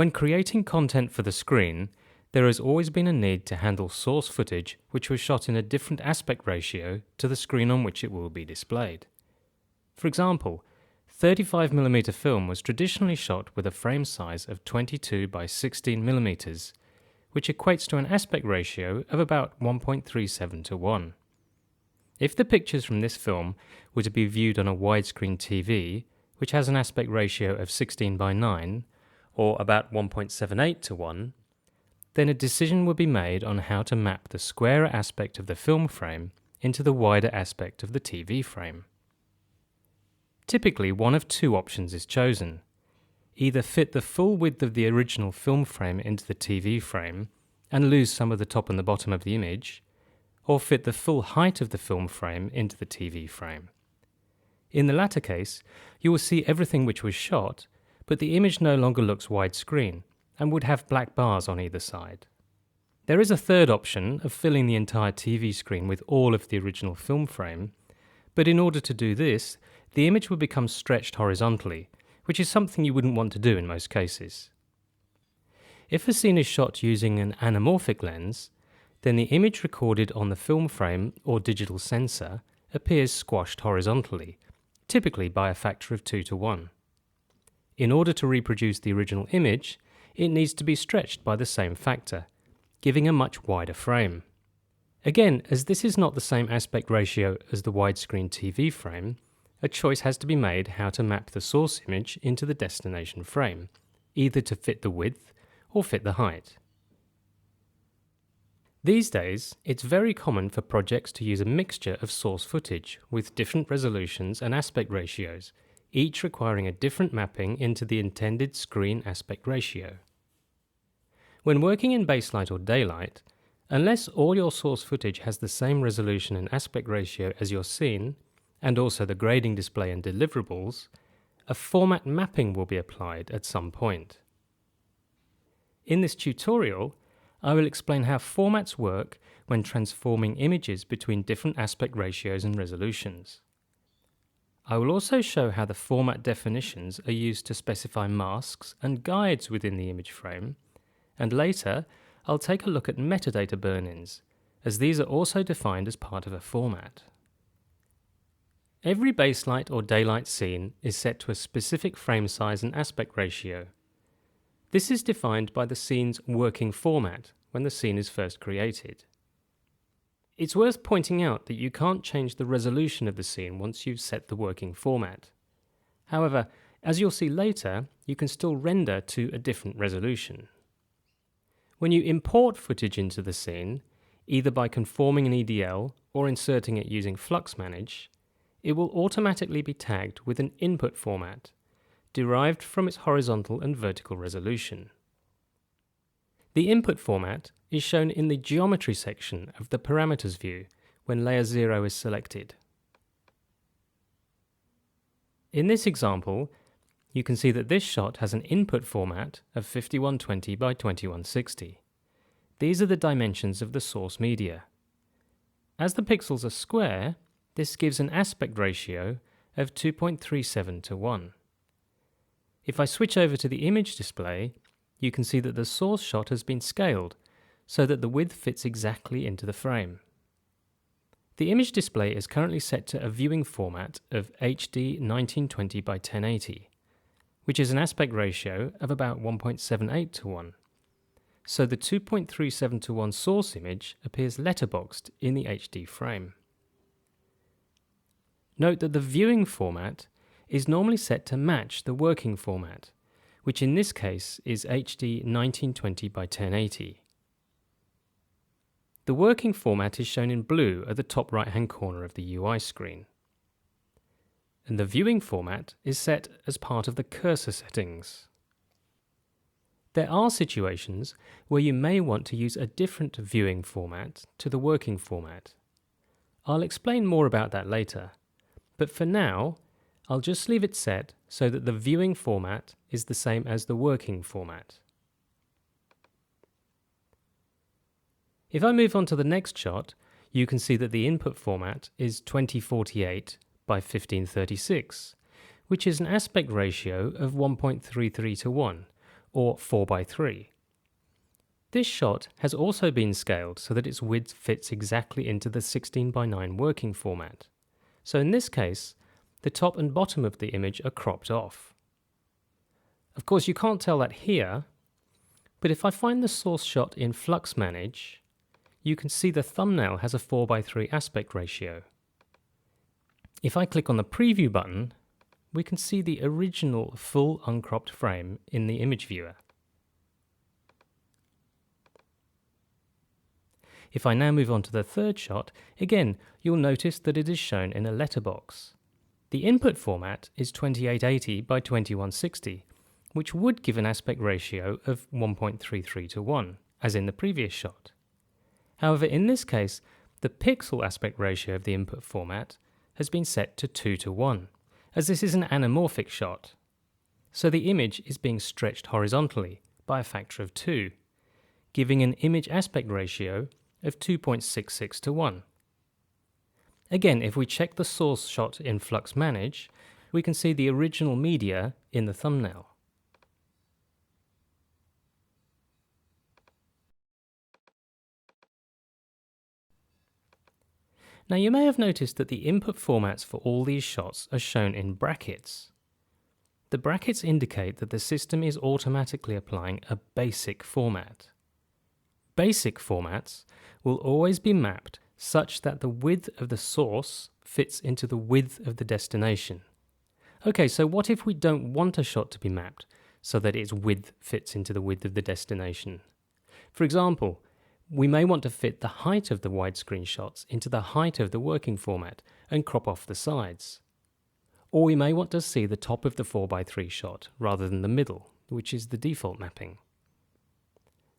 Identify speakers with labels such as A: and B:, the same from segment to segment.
A: When creating content for the screen, there has always been a need to handle source footage which was shot in a different aspect ratio to the screen on which it will be displayed. For example, 35mm film was traditionally shot with a frame size of 22 by 16mm, which equates to an aspect ratio of about 1.37 to 1. If the pictures from this film were to be viewed on a widescreen TV, which has an aspect ratio of 16 by 9, or about 1.78 to 1, then a decision would be made on how to map the squarer aspect of the film frame into the wider aspect of the TV frame. Typically, one of two options is chosen. Either fit the full width of the original film frame into the TV frame and lose some of the top and the bottom of the image, or fit the full height of the film frame into the TV frame. In the latter case, you will see everything which was shot, but the image no longer looks widescreen and would have black bars on either side. There is a third option of filling the entire TV screen with all of the original film frame, but in order to do this, the image would become stretched horizontally, which is something you wouldn't want to do in most cases. If a scene is shot using an anamorphic lens, then the image recorded on the film frame or digital sensor appears squashed horizontally, typically by a factor of 2 to 1. In order to reproduce the original image, it needs to be stretched by the same factor, giving a much wider frame. Again, as this is not the same aspect ratio as the widescreen TV frame, a choice has to be made how to map the source image into the destination frame, either to fit the width or fit the height. These days, it's very common for projects to use a mixture of source footage with different resolutions and aspect ratios, each requiring a different mapping into the intended screen aspect ratio. When working in baselight or daylight, unless all your source footage has the same resolution and aspect ratio as your scene, and also the grading display and deliverables, a format mapping will be applied at some point. In this tutorial, I will explain how formats work when transforming images between different aspect ratios and resolutions. I will also show how the format definitions are used to specify masks and guides within the image frame, and later I'll take a look at metadata burn-ins, as these are also defined as part of a format. Every baselight or daylight scene is set to a specific frame size and aspect ratio. This is defined by the scene's working format when the scene is first created. It's worth pointing out that you can't change the resolution of the scene once you've set the working format. However, as you'll see later, you can still render to a different resolution. When you import footage into the scene, either by conforming an EDL or inserting it using FluxManage, it will automatically be tagged with an input format, derived from its horizontal and vertical resolution. The input format is shown in the geometry section of the parameters view when layer 0 is selected. In this example, you can see that this shot has an input format of 5120 by 2160. These are the dimensions of the source media. As the pixels are square, this gives an aspect ratio of 2.37 to 1. If I switch over to the image display, you can see that the source shot has been scaled so that the width fits exactly into the frame. The image display is currently set to a viewing format of HD 1920 by 1080, which is an aspect ratio of about 1.78 to 1. So the 2.37 to 1 source image appears letterboxed in the HD frame. Note that the viewing format is normally set to match the working format, which in this case is HD 1920 by 1080. The working format is shown in blue at the top right-hand corner of the UI screen. And the viewing format is set as part of the cursor settings. There are situations where you may want to use a different viewing format to the working format. I'll explain more about that later, but for now, I'll just leave it set so that the viewing format is the same as the working format. If I move on to the next shot, you can see that the input format is 2048 by 1536, which is an aspect ratio of 1.33 to 1, or 4:3. This shot has also been scaled so that its width fits exactly into the 16:9 working format. So in this case, the top and bottom of the image are cropped off. Of course, you can't tell that here, but if I find the source shot in FluxManage, you can see the thumbnail has a 4:3 aspect ratio. If I click on the preview button, we can see the original full uncropped frame in the image viewer. If I now move on to the third shot, again, you'll notice that it is shown in a letterbox. The input format is 2880 by 2160, which would give an aspect ratio of 1.33 to 1, as in the previous shot. However, in this case, the pixel aspect ratio of the input format has been set to 2 to 1, as this is an anamorphic shot. So the image is being stretched horizontally by a factor of 2, giving an image aspect ratio of 2.66 to 1. Again, if we check the source shot in FluxManage, we can see the original media in the thumbnail. Now you may have noticed that the input formats for all these shots are shown in brackets. The brackets indicate that the system is automatically applying a basic format. Basic formats will always be mapped such that the width of the source fits into the width of the destination. Okay, so what if we don't want a shot to be mapped so that its width fits into the width of the destination? For example, we may want to fit the height of the widescreen shots into the height of the working format and crop off the sides. Or we may want to see the top of the 4:3 shot rather than the middle, which is the default mapping.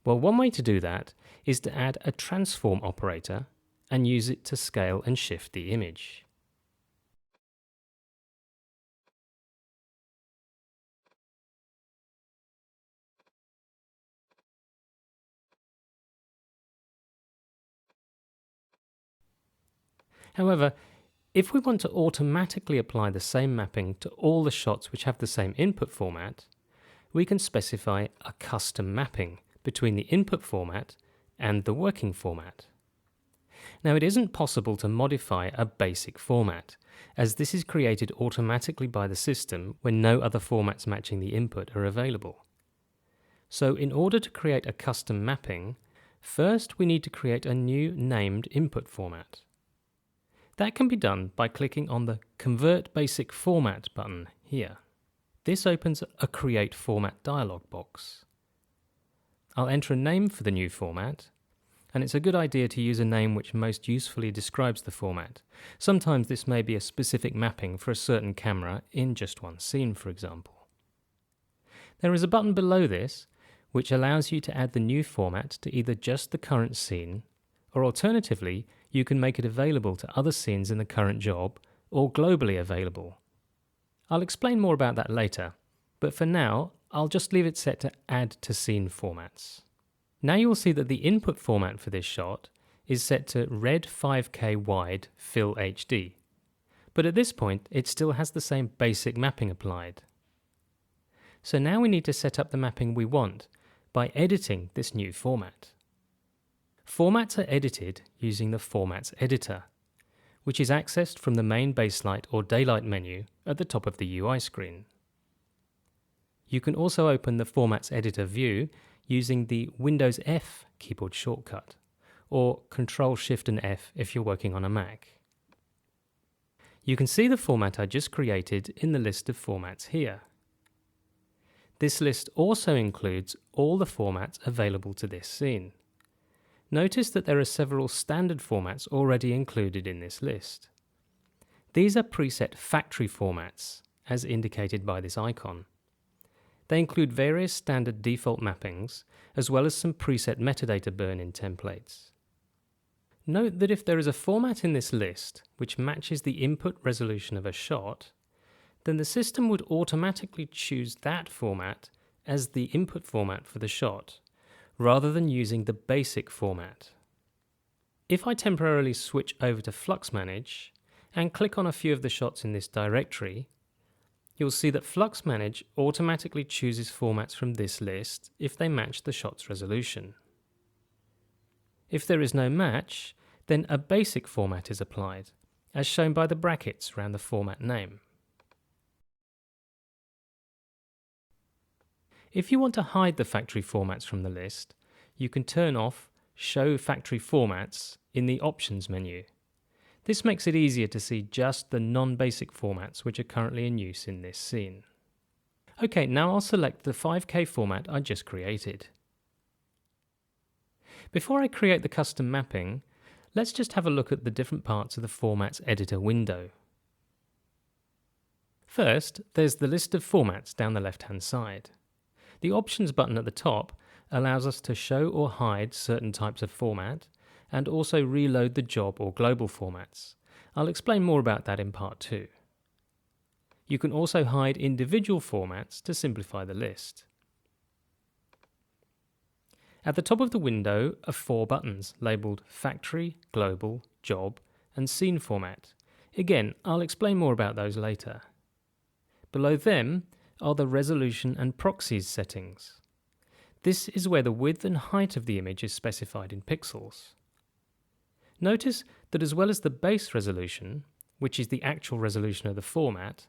A: Well, one way to do that is to add a transform operator and use it to scale and shift the image. However, if we want to automatically apply the same mapping to all the shots which have the same input format, we can specify a custom mapping between the input format and the working format. Now, it isn't possible to modify a basic format, as this is created automatically by the system when no other formats matching the input are available. So in order to create a custom mapping, first we need to create a new named input format. That can be done by clicking on the Convert Basic Format button here. This opens a Create Format dialog box. I'll enter a name for the new format, and it's a good idea to use a name which most usefully describes the format. Sometimes this may be a specific mapping for a certain camera in just one scene, for example. There is a button below this which allows you to add the new format to either just the current scene, or alternatively, you can make it available to other scenes in the current job or globally available. I'll explain more about that later, but for now, I'll just leave it set to Add to Scene Formats. Now you will see that the input format for this shot is set to Red 5K Wide Fill HD, but at this point it still has the same basic mapping applied. So now we need to set up the mapping we want by editing this new format. Formats are edited using the Formats Editor, which is accessed from the main Baselight or Daylight menu at the top of the UI screen. You can also open the Formats Editor view using the Windows F keyboard shortcut, or Ctrl-Shift and F if you're working on a Mac. You can see the format I just created in the list of formats here. This list also includes all the formats available to this scene. Notice that there are several standard formats already included in this list. These are preset factory formats, as indicated by this icon. They include various standard default mappings, as well as some preset metadata burn-in templates. Note that if there is a format in this list which matches the input resolution of a shot, then the system would automatically choose that format as the input format for the shot, rather than using the basic format. If I temporarily switch over to FluxManage and click on a few of the shots in this directory, you'll see that FluxManage automatically chooses formats from this list if they match the shot's resolution. If there is no match, then a basic format is applied, as shown by the brackets around the format name. If you want to hide the factory formats from the list, you can turn off Show Factory Formats in the Options menu. This makes it easier to see just the non-basic formats which are currently in use in this scene. Okay, now I'll select the 5K format I just created. Before I create the custom mapping, let's just have a look at the different parts of the Formats Editor window. First, there's the list of formats down the left-hand side. The Options button at the top allows us to show or hide certain types of format, and also reload the job or global formats. I'll explain more about that in part 2. You can also hide individual formats to simplify the list. At the top of the window are 4 buttons labelled Factory, Global, Job and Scene Format. Again, I'll explain more about those later. Below them are the resolution and proxies settings. This is where the width and height of the image is specified in pixels. Notice that as well as the base resolution, which is the actual resolution of the format,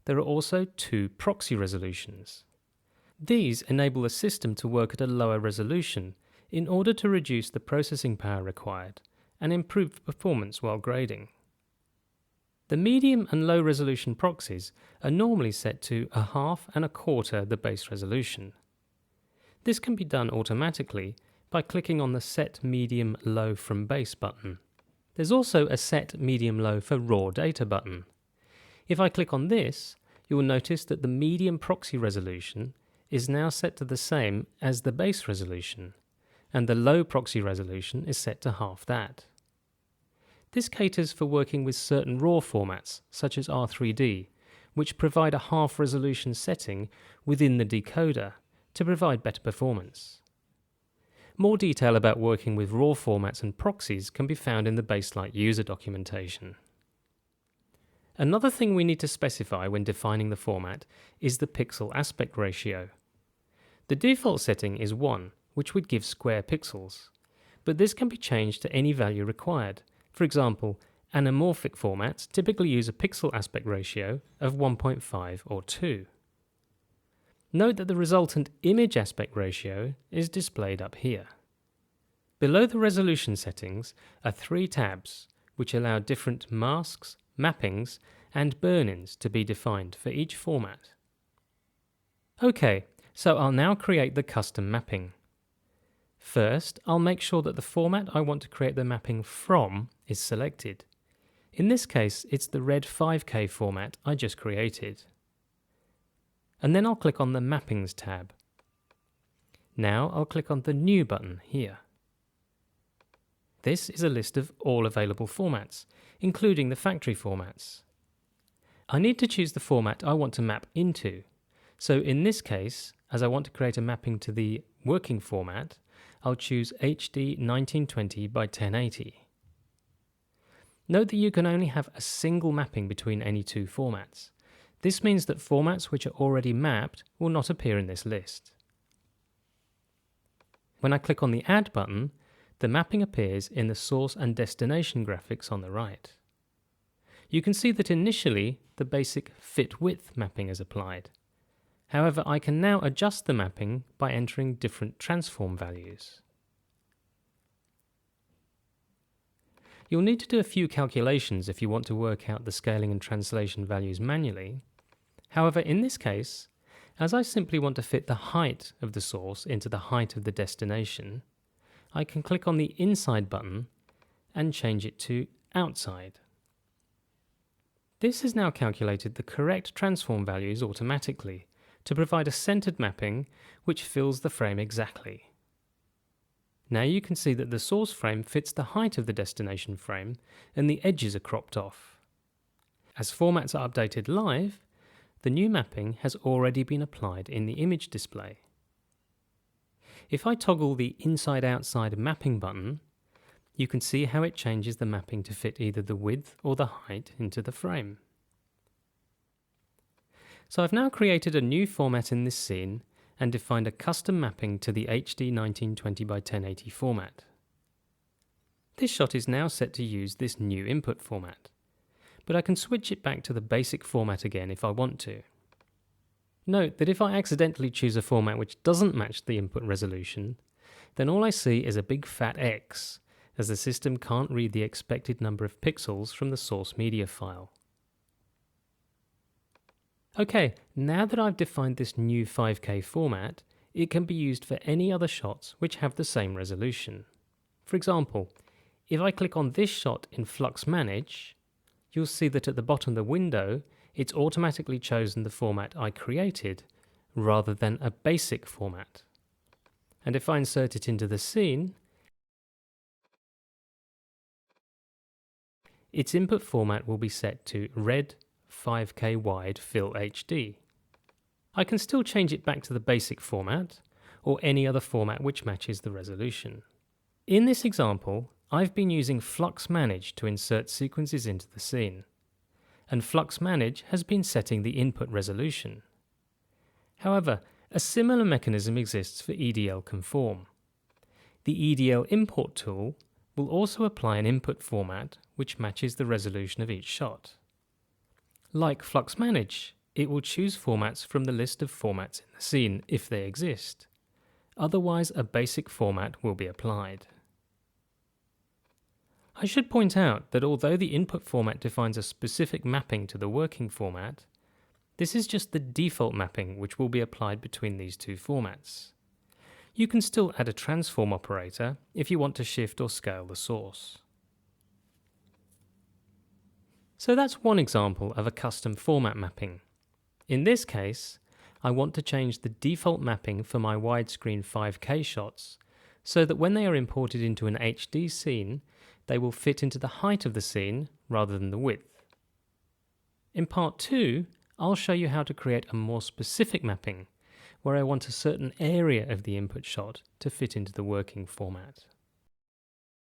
A: there are also 2 proxy resolutions. These enable the system to work at a lower resolution in order to reduce the processing power required and improve performance while grading. The medium and low resolution proxies are normally set to 1/2 and 1/4 the base resolution. This can be done automatically by clicking on the Set Medium Low from Base button. There's also a Set Medium Low for Raw Data button. If I click on this, you will notice that the medium proxy resolution is now set to the same as the base resolution, and the low proxy resolution is set to 1/2 that. This caters for working with certain RAW formats, such as R3D, which provide a 1/2 resolution setting within the decoder to provide better performance. More detail about working with RAW formats and proxies can be found in the Bakelite user documentation. Another thing we need to specify when defining the format is the pixel aspect ratio. The default setting is 1, which would give square pixels, but this can be changed to any value required. For example, anamorphic formats typically use a pixel aspect ratio of 1.5 or 2. Note that the resultant image aspect ratio is displayed up here. Below the resolution settings are 3 tabs which allow different masks, mappings and burn-ins to be defined for each format. Okay, so I'll now create the custom mapping. First, I'll make sure that the format I want to create the mapping from is selected. In this case, it's the red 5K format I just created. And then I'll click on the Mappings tab. Now I'll click on the New button here. This is a list of all available formats, including the factory formats. I need to choose the format I want to map into. So in this case, as I want to create a mapping to the working format, I'll choose HD 1920 by 1080. Note that you can only have a single mapping between any 2 formats. This means that formats which are already mapped will not appear in this list. When I click on the Add button, the mapping appears in the source and destination graphics on the right. You can see that initially the basic fit width mapping is applied. However, I can now adjust the mapping by entering different transform values. You'll need to do a few calculations if you want to work out the scaling and translation values manually. However, in this case, as I simply want to fit the height of the source into the height of the destination, I can click on the Inside button and change it to Outside. This has now calculated the correct transform values automatically to provide a centered mapping which fills the frame exactly. Now you can see that the source frame fits the height of the destination frame and the edges are cropped off. As formats are updated live, the new mapping has already been applied in the image display. If I toggle the Inside-Outside mapping button, you can see how it changes the mapping to fit either the width or the height into the frame. So I've now created a new format in this scene and defined a custom mapping to the HD 1920 by 1080 format. This shot is now set to use this new input format, but I can switch it back to the basic format again if I want to. Note that if I accidentally choose a format which doesn't match the input resolution, then all I see is a big fat X, as the system can't read the expected number of pixels from the source media file. Okay, now that I've defined this new 5K format, it can be used for any other shots which have the same resolution. For example, if I click on this shot in Flux Manage, you'll see that at the bottom of the window, it's automatically chosen the format I created, rather than a basic format. And if I insert it into the scene, its input format will be set to Red 5K wide Fill HD. I can still change it back to the basic format, or any other format which matches the resolution. In this example, I've been using Flux Manage to insert sequences into the scene, and Flux Manage has been setting the input resolution. However, a similar mechanism exists for EDL Conform. The EDL Import tool will also apply an input format which matches the resolution of each shot. Like Flux Manage, it will choose formats from the list of formats in the scene if they exist. Otherwise, a basic format will be applied. I should point out that although the input format defines a specific mapping to the working format, this is just the default mapping which will be applied between these two formats. You can still add a transform operator if you want to shift or scale the source. So that's one example of a custom format mapping. In this case, I want to change the default mapping for my widescreen 5K shots so that when they are imported into an HD scene, they will fit into the height of the scene rather than the width. In part 2, I'll show you how to create a more specific mapping where I want a certain area of the input shot to fit into the working format.